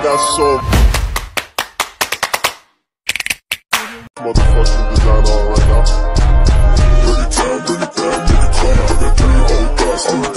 got some motherfucking design on right now. Bring it down, nigga, come. I got 3 old thoughts in the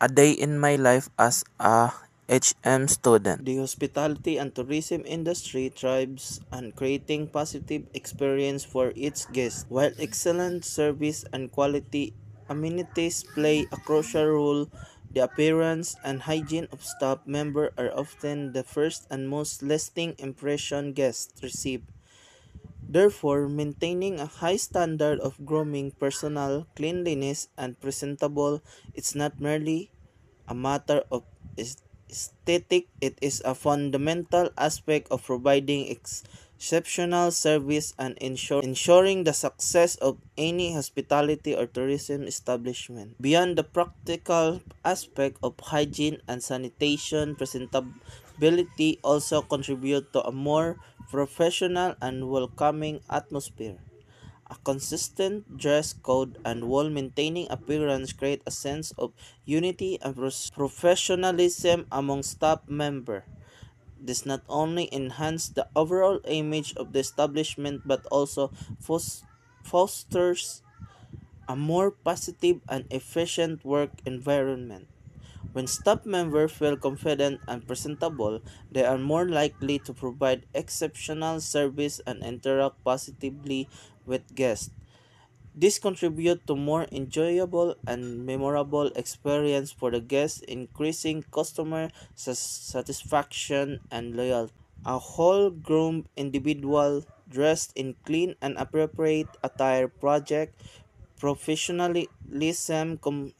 A day in my life as a HM student. The hospitality and tourism industry thrives on creating positive experience for its guests. While excellent service and quality amenities play a crucial role, the appearance and hygiene of staff members are often the first and most lasting impression guests receive. Therefore, maintaining a high standard of grooming, personal cleanliness, and presentable is not merely a matter of aesthetic, it is a fundamental aspect of providing exceptional service and ensuring the success of any hospitality or tourism establishment. Beyond the practical aspect of hygiene and sanitation, presentability also contribute to a more professional and welcoming atmosphere. A consistent dress code and well-maintaining appearance create a sense of unity and professionalism among staff members. This not only enhances the overall image of the establishment but also fosters a more positive and efficient work environment. When staff members feel confident and presentable, they are more likely to provide exceptional service and interact positively with guests. This contributes to more enjoyable and memorable experience for the guests, increasing customer satisfaction and loyalty. A whole-groomed individual dressed in clean and appropriate attire professionalism, com-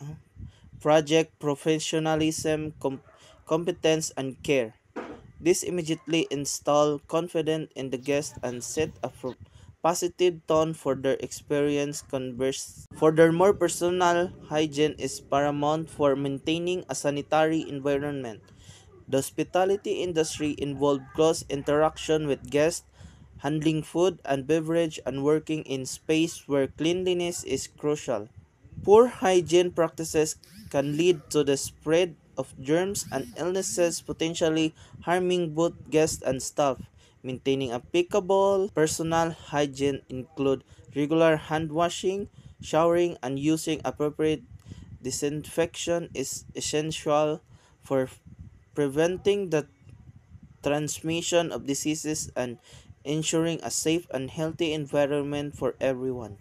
competence, and care. This immediately installs confidence in the guest and set a positive tone for their experience. Furthermore, personal hygiene is paramount for maintaining a sanitary environment. The hospitality industry involves close interaction with guests, handling food and beverage, and working in space where cleanliness is crucial. Poor hygiene practices can lead to the spread of germs and illnesses, potentially harming both guests and staff. Maintaining applicable personal hygiene include regular hand washing, showering, and using appropriate disinfection is essential for preventing the transmission of diseases and ensuring a safe and healthy environment for everyone.